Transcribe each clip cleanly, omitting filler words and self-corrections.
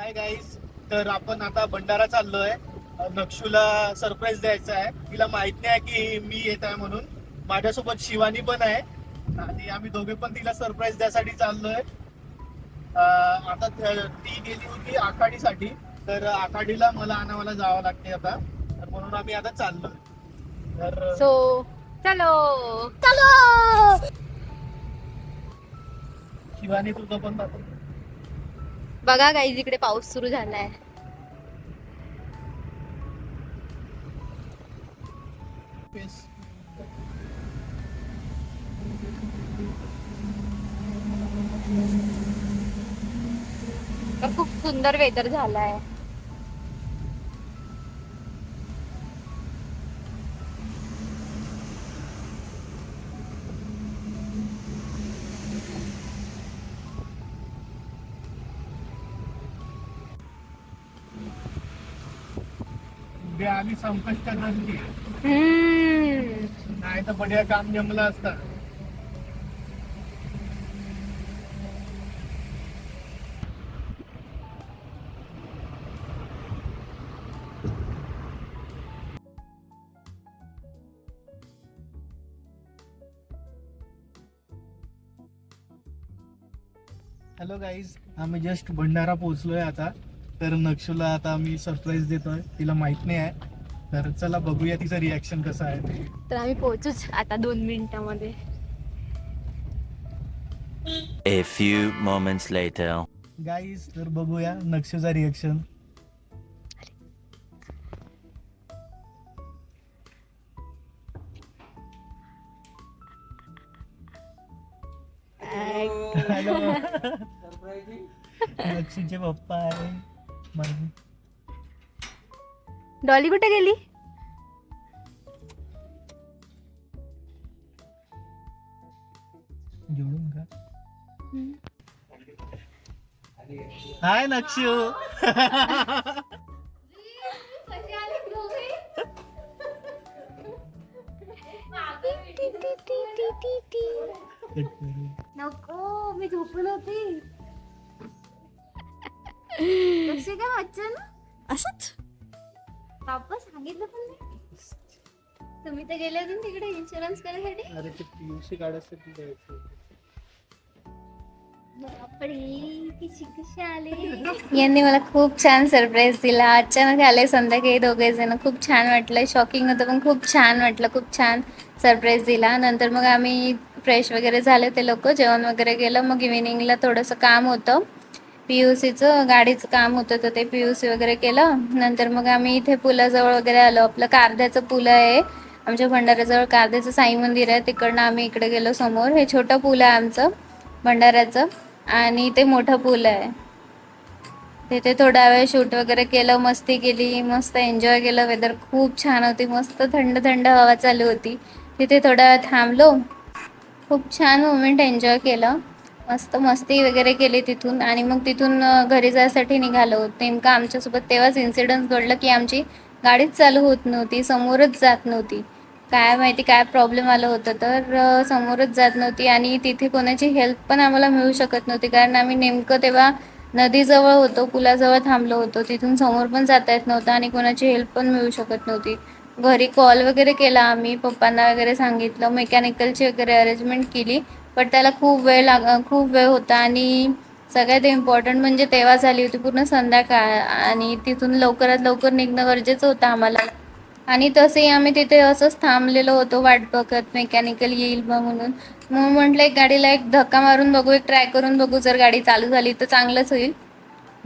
Hi guys. तर आपण आता भंडारा चाललोय. नक्षूला सरप्राईज द्यायचा आहे. तिला माहित नाही की मी येत आहे म्हणून. माझ्यासोबत शिवानी पण आहे आणि आम्ही दोघे पण तिला सरप्राईज द्यायसाठी चाललोय. आता ती गेली होती आखाडीसाठी, तर आखाडीला मला जावं लागते आता, तर म्हणून आम्ही आता चाललोय. तर चलो चलो. शिवानी तुझं पण दाखव. बघा गाईज, इकडे पाऊस सुरू झालाय. खूप सुंदर वेदर झालाय. उद्या आम्ही संकष्ट धरली नाही तर बढिया काम जमलं असतं. हॅलो गाईज, आम्ही जस्ट भंडारा पोहोचलोय आता. तर नक्षूला आता आम्ही सरप्राईज देतोय. तिला माहित नाही आहे, तर चला बघूया तिचं रिॲक्शन कसं आहे ते. तर आम्ही पोहोचूच आता 2 मिनिटांमध्ये. A few moments later. Guys, तर बघूया नक्षूचा रिॲक्शन. हॅलो. नक्षूचे पप्पा आहे. डॉली कुठे गेली? जोडून का? हाय नक्षू. नको, मी झोपून होती. कसे काय वाटचं ना असंच बाप्पा सांगितलं पण नाही. तुम्ही तर गेले होते तिकडे इन्शुरन्स करायसाठी. अरे ते पीयूसी काढायसाठी द्यायचं. यांनी मला खूप छान सरप्राईज दिला. अचानक आले संध्याकाळी दोघे जण. खूप छान वाटलं. शॉकिंग होतं पण खूप छान वाटलं. खूप छान सरप्राईज दिला. नंतर मग आम्ही फ्रेश वगैरे झाले, ते लोक जेवण वगैरे केलं. मग इव्हिनिंगला थोडंसं काम होतं, पीयूसीचं गाडीचं काम होतं, तर ते पीयूसी वगैरे केलं. नंतर मग आम्ही इथे पुलाजवळ वगैरे आलो. आपलं कारध्याचं पूल आहे आमच्या भंडाऱ्याजवळ. कारध्याचं साई मंदिर आहे, तिकडनं आम्ही इकडे गेलो समोर. हे छोटं पूल आहे आमचं भंडाऱ्याचं आणि ते मोठं पूल आहे. तिथे थोडा वेळ शूट वगैरे केलं, मस्ती केली, मस्त एन्जॉय केलं. वेदर खूप छान होती, मस्त थंड थंड हवा चालू होती. तिथे थोडा वेळ थांबलो, खूप छान मोमेंट एन्जॉय केलं, मस्त मस्ती वगैरे केली तिथून. आणि मग तिथून घरी जायसाठी निघालो. नेमकं आमच्यासोबत तेव्हाच इन्सिडन्स घडलं की आमची गाडीच चालू होत नव्हती, समोरच जात नव्हती. काय माहिती काय प्रॉब्लेम आलं होतं, तर समोरच जात नव्हती आणि तिथे कोणाची हेल्प पण आम्हाला मिळू शकत नव्हती, कारण आम्ही नेमकं तेव्हा नदीजवळ होतो, पुलाजवळ थांबलो होतो. तिथून समोर पण जाता येत नव्हतं आणि कोणाची हेल्प पण मिळू शकत नव्हती. घरी कॉल वगैरे केला आम्ही, पप्पांना वगैरे सांगितलं, मेकॅनिकलची वगैरे अरेंजमेंट केली, पण त्याला खूप वेळ होता. आणि सगळ्यात इम्पॉर्टंट म्हणजे तेव्हा झाली होती पूर्ण संध्याकाळ आणि तिथून लवकरात लवकर निघणं गरजेचं होतं आम्हाला. आणि तसेही आम्ही तिथे असंच थांबलेलो होतो वाट बघत मेकॅनिकल येईल बा म्हणून. मग म्हटलं एक गाडीला एक धक्का मारून बघू, एक ट्राय करून बघू, जर गाडी चालू झाली तर चांगलंच होईल.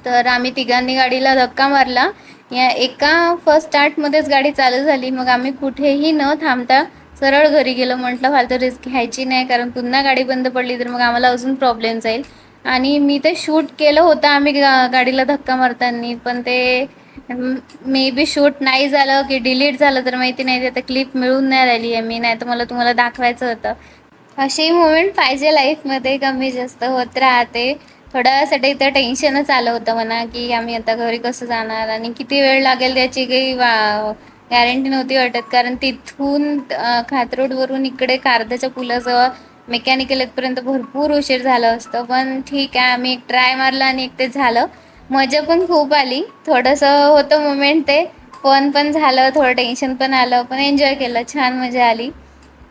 तर आम्ही तिघांनी गाडीला धक्का मारला. या एका फर्स्ट स्टार्टमध्येच गाडी चालू झाली. मग आम्ही कुठेही न थांबता सरळ घरी गेलो. म्हटलं फालतू रिस्क घ्यायची नाही, कारण पुन्हा गाडी बंद पडली तर मग आम्हाला अजून प्रॉब्लेम जाईल. आणि मी ते शूट केलं होतं आम्ही गाडीला धक्का मारताना, पण ते मे बी शूट नाही झालं की डिलीट झालं तर माहिती नाही. आता क्लिप मिळून नाही राहिली आहे मी, नाही तर मला तुम्हाला दाखवायचं होतं. अशी मुवमेंट पाहिजे लाईफमध्ये, कमी जास्त होत राहते. थोड्या वेळासाठी तर टेन्शनच आलं होतं म्हणा, की आम्ही आता घरी कसं जाणार आणि किती वेळ लागेल त्याची काही गॅरंटी नव्हती वाटत, कारण तिथून खातरोडवरून इकडे कारध्याच्या पुलाजवळ मेकॅनिकल येतपर्यंत भरपूर उशीर झालं असतं. पण ठीक आहे, आम्ही एक ट्राय मारला आणि एक ते झालं. मजा पण खूप आली. थोडंसं होतं मोमेंट ते फन पण झालं, थोडं टेन्शन पण आलं, पण एन्जॉय केलं. छान मजा आली.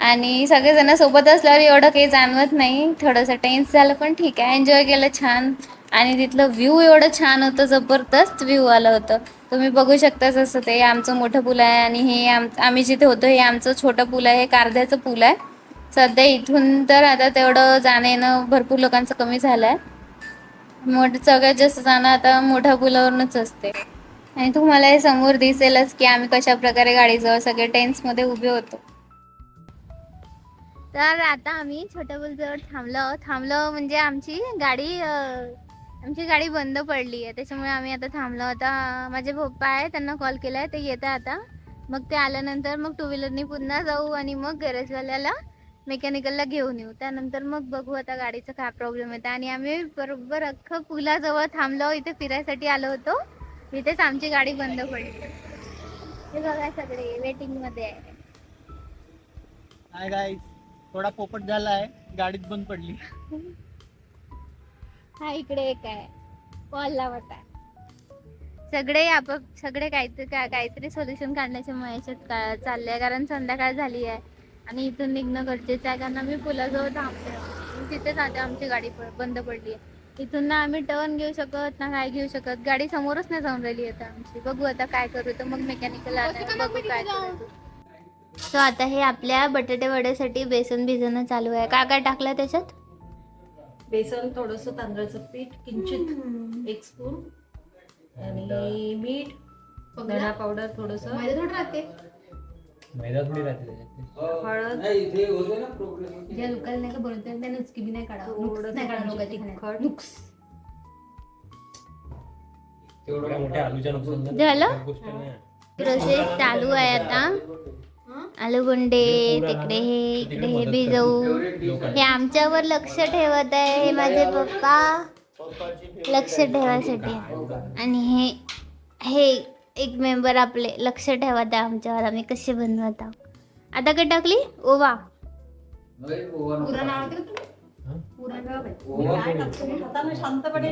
आणि सगळेजण सोबत असल्यावर एवढं काही जाणवत नाही. थोडंसं टेन्स झालं पण ठीक आहे, एन्जॉय केलं छान. आणि तिथलं व्ह्यू एवढं छान होतं, जबरदस्त व्ह्यू आलं होतं. तुम्ही बघू शकता. जसं ते आमचं मोठं पूल आहे आणि हे आम्ही जिथे होतो हे आमचं छोटं पूल आहे. हे कारद्याचं पूल आहे. सध्या इथून तर आता तेवढं जाणं येणं भरपूर लोकांचं कमी झालं आहे. सगळ्यात जास्त जाणं आता मोठ्या पुलावरूनच असते. आणि तुम्हाला हे समोर दिसेलच की आम्ही कशा प्रकारे गाडीजवळ सगळे टेन्ट्समध्ये उभे होतो. तर आता आम्ही छोट्या पूलजवळ थांबलो म्हणजे आमची गाडी बंद पडली आहे, त्याच्यामुळे आम्ही आता थांबलो. आता माझे पप्पा आहे, त्यांना कॉल केला आहे, ते येत आहे आता. मग ते आल्यानंतर मग टू व्हीलरनी पुन्हा जाऊ आणि मग गॅरेजवाल्याला मेकॅनिकलला घेऊन येऊ. त्यानंतर मग बघू आता गाडीचा काय प्रॉब्लेम येतं. आणि आम्ही बरोबर अख्खं पुलाजवळ थांबलो, इथे फिरायसाठी आलो होतो. इथेच आमची गाडी बंद पडली. हे बघा सगळे वेटिंगमध्ये आहे. हाय गाईस, थोडा पोपट झाला आहे, गाडीत बंद पडली. हा इकडे एक आहे, कॉल लावत आहे. सगळे काहीतरी सोल्युशन काढण्याच्या याच्यात चालले आहे, कारण संध्याकाळ झाली आहे आणि इथून निघणं गरजेचं आहे. कारण आम्ही पुलाजवळ थांबतो, तिथेच आता आमची गाडी बंद पडली आहे. इथून ना आम्ही टर्न घेऊ शकत ना काय घेऊ शकत. गाडी समोरच नाही जाऊन राहिली आता आमची. बघू आता काय करू, तर मग मेकॅनिकल बघू काय करू. सो आता हे आपल्या बटाटे वड्यासाठी बेसन भिजवणं चालू आहे. काय काय टाकलं त्याच्यात? बेसन, थोडंसं तांदळाचं पीठ, किंचित 1 स्पून आणि मीठ, धना पावडर थोडंसं, मैदा थोडी राहते त्याच्यात. हळद, ज्या लोकांना नाही का बनवतात त्या नुचकी बी नाही काढा, तिखट, तेवढ्या मोठ्या आलूच्या नुकसान झालं? गोष्ट नाही. प्रोसेस चालू आहे आता. आलूगुंडे तिकडे हे, इकडे हे भिजवू. हे आमच्यावर लक्ष ठेवत आहे, हे माझे पप्पा लक्ष ठेवायसाठी. आणि हे एक मेंबर आपले लक्ष ठेवत आहे आमच्यावर, आम्ही कसे बनवत आहोत. आता काय टाकली? ओवा. पुरण आवडते का तुला? पुरण हाताने शांतपणे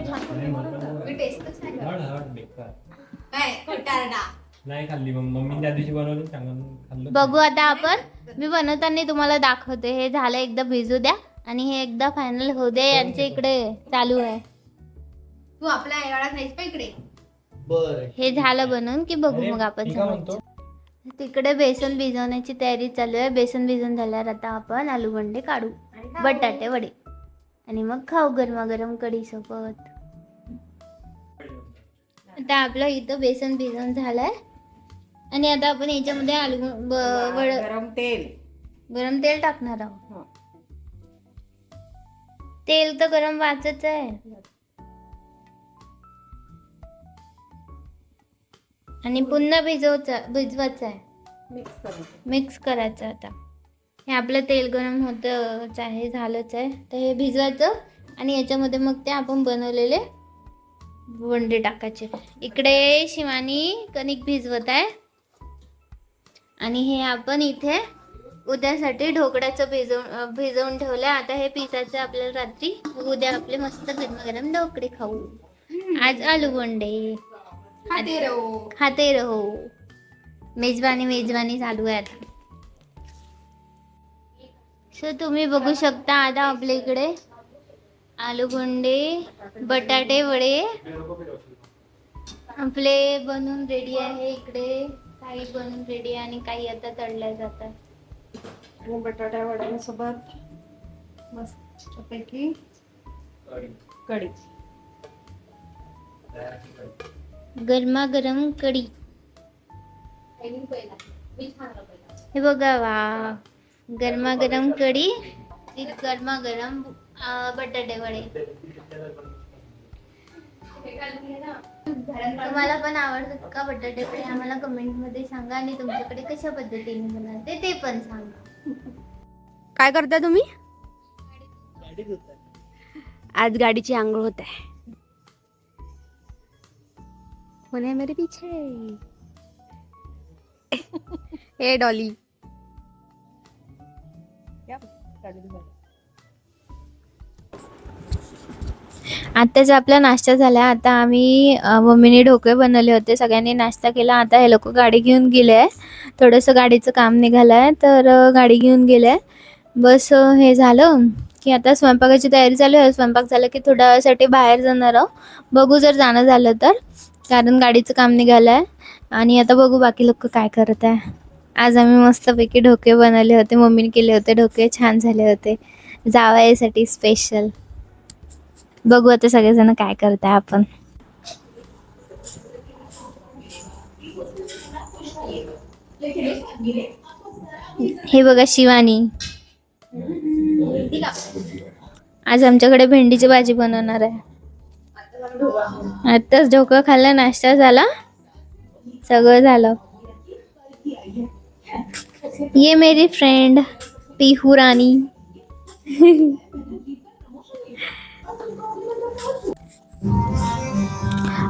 मी टेस्टच नाही करत. हळद बेकार. काय खोटारडा. नाही खाल्ली मम्मी त्या दिवशी बनवली, चांगलं खाल्लं. बघू आता आपण. मी बनवताना तुम्हाला दाखवते. हे झालं, एकदा भिजू द्या आणि हे एकदा फायनल होऊ दे. यांच्या इकडे चालू आहे. तू आपल्या आईवाळात नाहीस का इकडे? बर, हे झालं बनवून की बघू मग आपण मी काय म्हणतो, तिकडे बेसन भिजवण्याची तयारी चालू आहे. बेसन भिजून झाल्यावर आता आपण आलूगंडे काढू, बटाटे वडे, आणि मग खाऊ गरमागरम कढी सोबत. आता आपलं इथं बेसन भिजवून झालंय आणि आता आपण याच्यामध्ये गरम तेल टाकणार आहोत. तेल तर गरम वाचायचं आहे. आणि पुन्हा भिजवायचं आहे, मिक्स करायचं. आता हे आपलं तेल गरम होतच आहे, झालंच आहे. तर हे भिजवायचं आणि याच्यामध्ये मग ते आपण बनवलेले वंडे टाकायचे. इकडे शिवानी कणिक भिजवत आहे आणि हे आपण इथे उद्यासाठी ढोकळ्याचं भिजवून ठेवलं. आता हे पिसाचं आपल्याला रात्री, उद्या आपले मस्त गरम ढोकळे खाऊ. आज आलूगोंडे खाते रहो. मेजवानी चालू आहे आता. सो तुम्ही बघू शकता आता आपल्या इकडे आलूगोंडे बटाटे वडे आपले बनून रेडी आहे. इकडे काही बनून रेडी आहे आणि काही आता तळल्या जातात. आणि बटाट्या वड्यांसोबत मस्तपैकी कढी, गरमागरम कढी. हे बघा, वा, गरमागरम कढी, गरमागरम बटाटे वडे. तुम्हाला पण आवडतात का बटाटे वडे? आम्हाला कमेंट मध्ये सांगा आणि तुमच्याकडे कशा पद्धतीने बनवते ते पण सांगा. काय करता तुम्ही? गाडीत होतं. आज गाडीची आंघोळ होत आहे. कोण आहे मेरे पीछे? हे डॉली. आत्ताच आपला नाश्ता झाला. आता आम्ही मम्मीने ढोकळे बनवले होते, सगळ्यांनी नाश्ता केला. आता हे लोक गाडी घेऊन गेले आहे, थोडंसं गाडीचं काम निघालं आहे तर गाडी घेऊन गेले आहे. बस हे झालं की आता स्वयंपाकाची तयारी चालू आहे. स्वयंपाक झालं की थोड्या वेळासाठी बाहेर जाणार आहोत, बघू जर जाणं झालं तर, कारण गाडीचं काम निघालं आहे. आणि आता बघू बाकी लोक काय करत आहे. आज आम्ही मस्तपैकी ढोकळे बनवले होते, मम्मीने केले होते ढोकळे, छान झाले होते जावयासाठी स्पेशल. बघू आता सगळेजण काय करताय आपण. हे बघा शिवानी आज आमच्याकडे भेंडीची भाजी बनवणार आहे. आत्ताच ढोकळा खाल्ला, नाश्ता झाला, सगळं झालं. ये मेरी फ्रेंड पिहू रानी.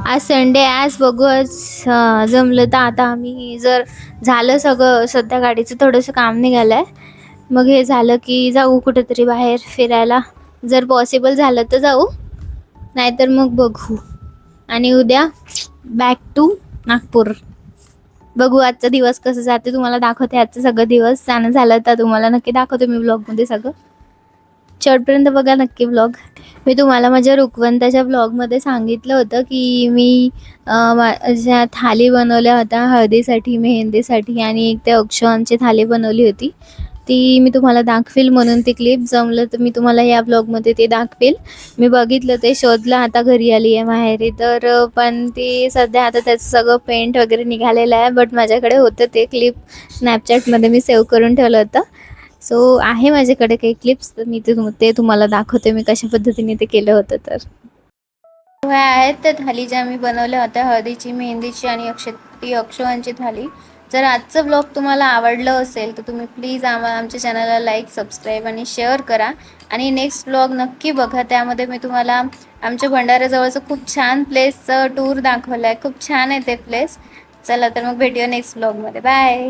आज संडे, आज बघू आज जमलं तर आता आम्ही जर झालं सगळं, सध्या गाडीचं थोडंसं काम निघालं आहे, मग हे झालं की जाऊ कुठेतरी बाहेर फिरायला. जर पॉसिबल झालं तर जाऊ, नाहीतर मग बघू. आणि उद्या बॅक टू नागपूर. बघू आजचा दिवस कसं जाते, तुम्हाला दाखवते आजचा सगळं दिवस. जाणं झालं तर तुम्हाला नक्की दाखवते मी ब्लॉगमध्ये सगळं. शेवटपर्यंत बघा नक्की ब्लॉग. मी तुम्हाला माझ्या रुखवंताच्या ब्लॉगमध्ये सांगितलं होतं की मी माझ्या थाली बनवल्या होत्या हळदीसाठी, मेहंदीसाठी, आणि एक ते अक्षवांची थाली बनवली होती. ती मी तुम्हाला दाखवेल म्हणून ती क्लिप, जमलं तर मी तुम्हाला या ब्लॉगमध्ये ते दाखवेल. मी बघितलं ते, शोधलं, आता घरी आली आहे माहेरी. तर पण ती सध्या आता त्याचं सगळं पेंट वगैरे निघालेलं आहे, बट माझ्याकडे होतं ते क्लिप स्नॅपचॅटमध्ये मी सेव्ह करून ठेवलं होतं. सो आहे माझ्याकडे काही क्लिप्स, तर मी ते तुम्हाला दाखवते मी कशा पद्धतीने ते केलं होतं. तर ह्या आहेत त्या थाली ज्या मी बनवल्या होत्या, हळदीची, मेहंदीची आणि अक्षवांची थाली. जर आजचं ब्लॉग तुम्हाला आवडलं असेल तर तुम्ही प्लीज आमच्या चॅनलला लाईक, सबस्क्राईब आणि शेअर करा. आणि नेक्स्ट ब्लॉग नक्की बघा, त्यामध्ये मी तुम्हाला आमच्या भंडाऱ्याजवळचं खूप छान प्लेसचं टूर दाखवलं आहे. खूप छान आहे ते प्लेस. चला तर मग भेटूया नेक्स्ट ब्लॉगमध्ये. बाय.